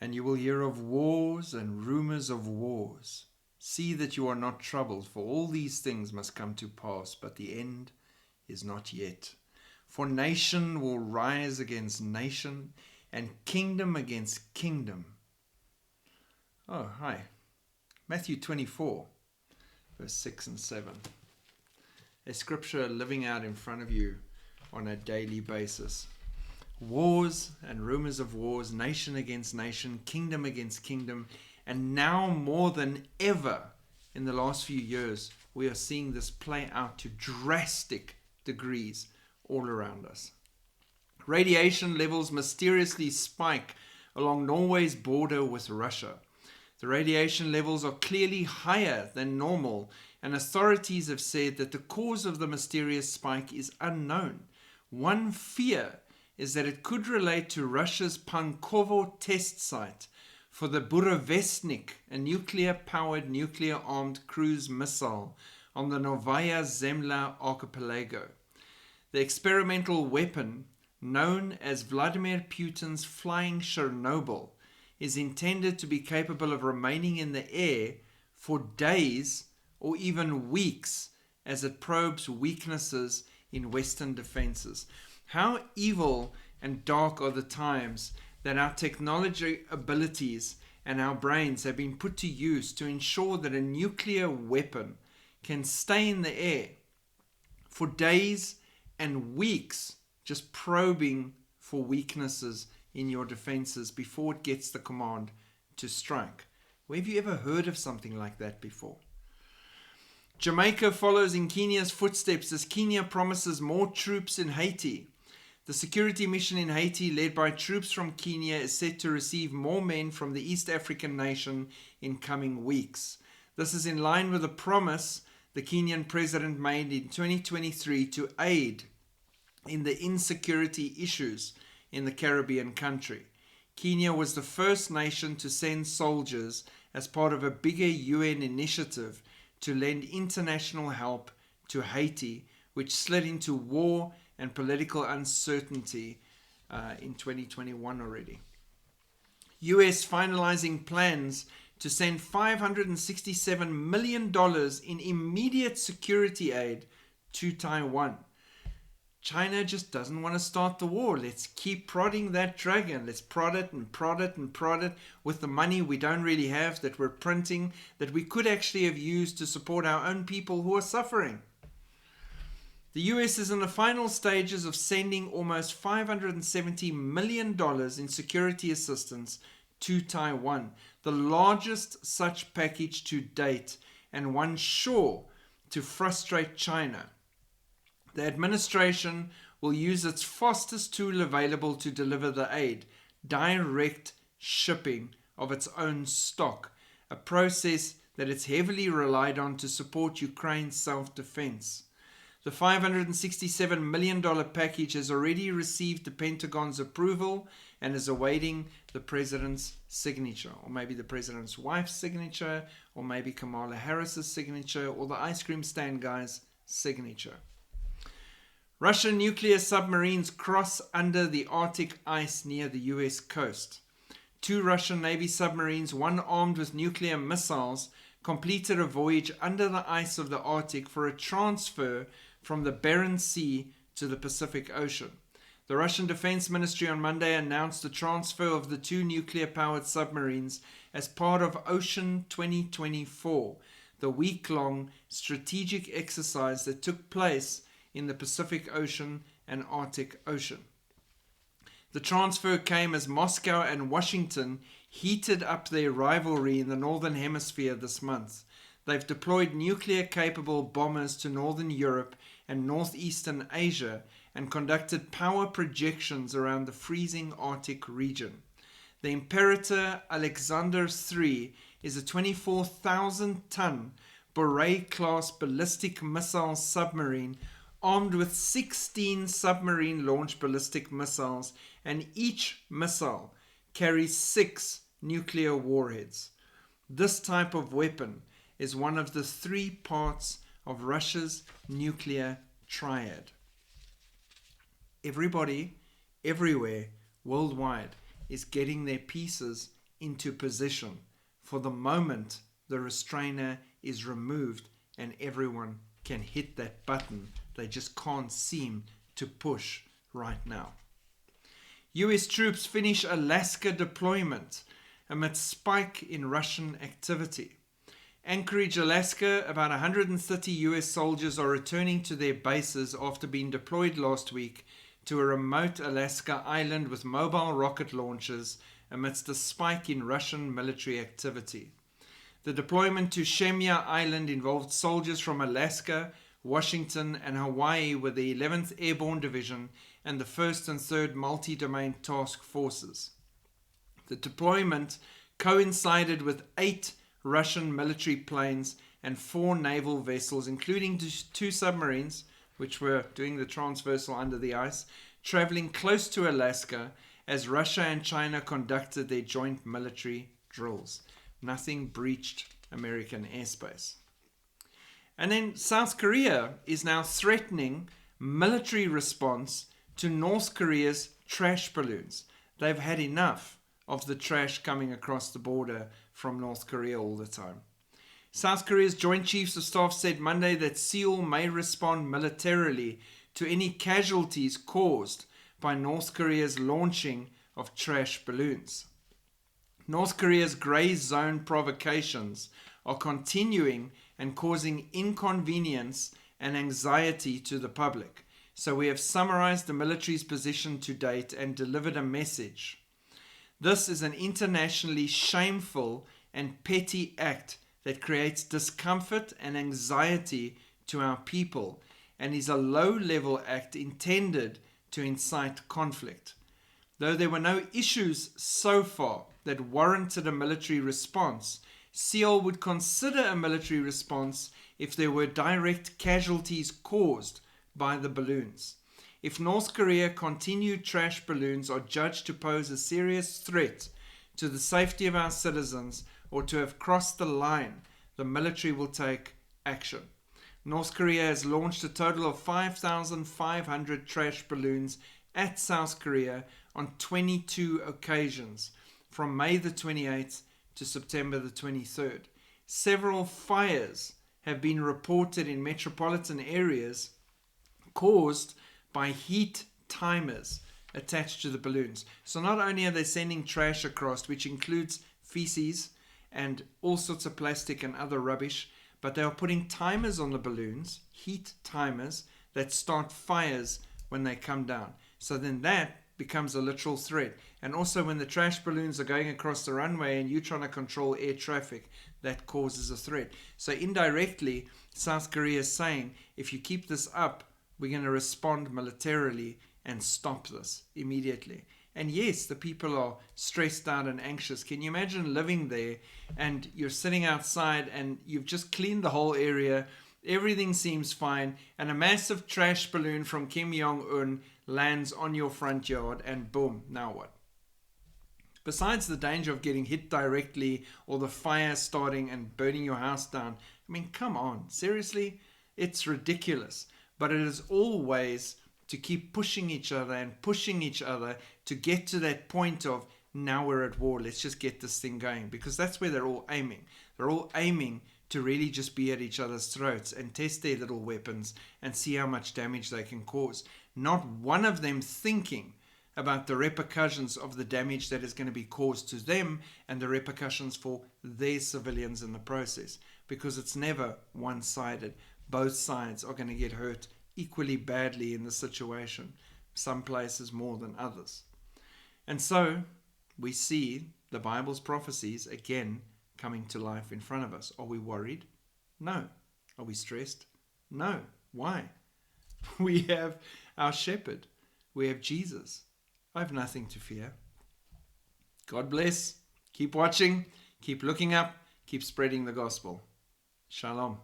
And you will hear of wars and rumors of wars. See that you are not troubled, for all these things must come to pass, but the end is not yet. For nation will rise against nation, and kingdom against kingdom. Oh, hi. Matthew 24, verse 6 and 7. A scripture living out in front of you on a daily basis. Wars and rumors of wars, nation against nation, kingdom against kingdom. And now more than ever in the last few years, we are seeing this play out to drastic degrees all around us. Radiation levels mysteriously spike along Norway's border with Russia. The radiation levels are clearly higher than normal, and authorities have said that the cause of the mysterious spike is unknown. One fear is that it could relate to Russia's Pankovo test site for the Burevestnik, a nuclear-powered, nuclear-armed cruise missile on the Novaya Zemlya archipelago. The experimental weapon, known as Vladimir Putin's Flying Chernobyl, is intended to be capable of remaining in the air for days or even weeks as it probes weaknesses in Western defenses. How evil and dark are the times that our technology abilities and our brains have been put to use to ensure that a nuclear weapon can stay in the air for days and weeks, just probing for weaknesses in your defenses before it gets the command to strike. Where have you ever heard of something like that before? Jamaica follows in Kenya's footsteps as Kenya promises more troops in Haiti. The security mission in Haiti, led by troops from Kenya, is set to receive more men from the East African nation in coming weeks. This is in line with the promise the Kenyan president made in 2023 to aid in the insecurity issues in the Caribbean country. Kenya was the first nation to send soldiers as part of a bigger UN initiative to lend international help to Haiti, which slid into war and political uncertainty in 2021 already. US finalizing plans to send $567 million in immediate security aid to Taiwan. China just doesn't want to start the war. Let's keep prodding that dragon. Let's prod it and prod it and prod it with the money we don't really have, that we're printing, that we could actually have used to support our own people who are suffering. The US is in the final stages of sending almost $570 million in security assistance to Taiwan, the largest such package to date, and one sure to frustrate China. The administration will use its fastest tool available to deliver the aid, direct shipping of its own stock, a process that it's heavily relied on to support Ukraine's self-defense. The $567 million package has already received the Pentagon's approval and is awaiting the president's signature, or maybe the president's wife's signature, or maybe Kamala Harris's signature, or the ice cream stand guy's signature. Russian nuclear submarines cross under the Arctic ice near the US coast. 2 Russian Navy submarines, one armed with nuclear missiles, completed a voyage under the ice of the Arctic for a transfer from the Barents Sea to the Pacific Ocean. The Russian Defense Ministry on Monday announced the transfer of the 2 nuclear-powered submarines as part of Ocean 2024, the week-long strategic exercise that took place in the Pacific Ocean and Arctic Ocean. The transfer came as Moscow and Washington heated up their rivalry in the Northern Hemisphere this month. They've deployed nuclear-capable bombers to Northern Europe and Northeastern Asia and conducted power projections around the freezing Arctic region. The Imperator Alexander III is a 24,000-ton Borei-class ballistic missile submarine armed with 16 submarine-launched ballistic missiles, and each missile carries 6 nuclear warheads. This type of weapon is one of the 3 parts of Russia's nuclear triad. Everybody, everywhere, worldwide, is getting their pieces into position for the moment the restrainer is removed and everyone can hit that button they just can't seem to push right now. US troops finish Alaska deployment amidst spike in Russian activity. Anchorage, Alaska, about 130 US soldiers are returning to their bases after being deployed last week to a remote Alaska island with mobile rocket launchers amidst a spike in Russian military activity. The deployment to Shemya Island involved soldiers from Alaska, Washington, and Hawaii with the 11th Airborne Division and the 1st and 3rd Multi-Domain Task Forces. The deployment coincided with 8 Russian military planes and 4 naval vessels, including 2 submarines, which were doing the transversal under the ice, traveling close to Alaska as Russia and China conducted their joint military drills. Nothing breached American airspace. And then South Korea is now threatening military response to North Korea's trash balloons. They've had enough of the trash coming across the border from North Korea all the time. South Korea's Joint Chiefs of Staff said Monday that Seoul may respond militarily to any casualties caused by North Korea's launching of trash balloons. North Korea's grey zone provocations are continuing and causing inconvenience and anxiety to the public. So we have summarized the military's position to date and delivered a message. This is an internationally shameful and petty act that creates discomfort and anxiety to our people and is a low-level act intended to incite conflict. Though there were no issues so far that warranted a military response, Seoul would consider a military response if there were direct casualties caused by the balloons. If North Korea continued trash balloons are judged to pose a serious threat to the safety of our citizens or to have crossed the line, the military will take action. North Korea has launched a total of 5,500 trash balloons at South Korea on 22 occasions from May the 28th to September the 23rd. Several fires have been reported in metropolitan areas caused by heat timers attached to the balloons. So not only are they sending trash across, which includes feces and all sorts of plastic and other rubbish, but they are putting timers on the balloons, heat timers, that start fires when they come down. So then that becomes a literal threat. And also when the trash balloons are going across the runway and you're trying to control air traffic, that causes a threat. So indirectly, South Korea is saying, if you keep this up, we're going to respond militarily and stop this immediately. And yes, the people are stressed out and anxious. Can you imagine living there and you're sitting outside and you've just cleaned the whole area, everything seems fine, and a massive trash balloon from Kim Jong-un lands on your front yard and boom, now what? Besides the danger of getting hit directly or the fire starting and burning your house down, I mean, come on, seriously? It's ridiculous. But it is always to keep pushing each other to get to that point of, now we're at war, let's just get this thing going. Because that's where they're all aiming. They're all aiming to really just be at each other's throats and test their little weapons and see how much damage they can cause. Not one of them thinking about the repercussions of the damage that is going to be caused to them and the repercussions for their civilians in the process. Because it's never one-sided. Both sides are going to get hurt equally badly in the situation, some places more than others. And so we see the Bible's prophecies again coming to life in front of us. Are we worried? No. Are we stressed? No. Why? We have our shepherd. We have Jesus. I have nothing to fear. God bless. Keep watching. Keep looking up. Keep spreading the gospel. Shalom.